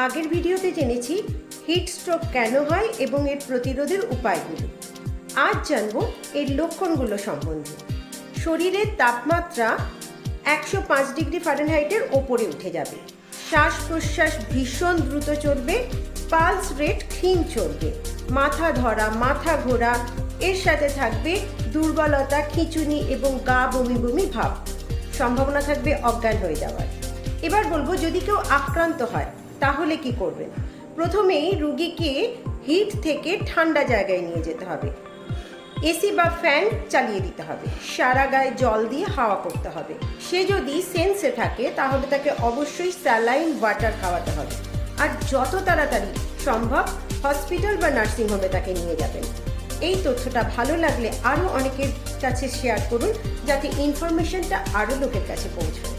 আগের ভিডিওতে জেনেছি হিট স্ট্রোক কেন হয় এবং এর প্রতিরোধের উপায়গুলো। আজ জানবো এর লক্ষণগুলো সম্বন্ধে। শরীরের তাপমাত্রা 105 ডিগ্রি ফারেনহাইটের ওপরে উঠে যাবে, শ্বাস প্রশ্বাস ভীষণ দ্রুত চলবে, পালস রেট ক্ষীণ চলবে, মাথা ধরা, মাথা ঘোরা, এর সাথে থাকবে দুর্বলতা, খিঁচুনি এবং গা বমি বমি ভাব, সম্ভাবনা থাকবে অজ্ঞান হয়ে যাওয়ার। এবার বলবো যদি কেউ আক্রান্ত হয় তাহলে কি করবেন। প্রথমেই রুগীকে হিট থেকে ঠান্ডা জায়গায় নিয়ে যেতে হবে, এসি বা ফ্যান চালিয়ে দিতে হবে, সারা গায়ে জল দিয়ে হাওয়া করতে হবে। সে যদি সেন্সে থাকে তাহলে তাকে অবশ্যই স্যালাইন ওয়াটার খাওয়াতে হবে, আর যত তাড়াতাড়ি সম্ভব হসপিটাল বা নার্সিংহোমে তাকে নিয়ে যাবেন। এই তথ্যটা ভালো লাগলে আরও অনেকের কাছে শেয়ার করুন, যাতে ইনফরমেশনটা আরও লোকের কাছে পৌঁছায়।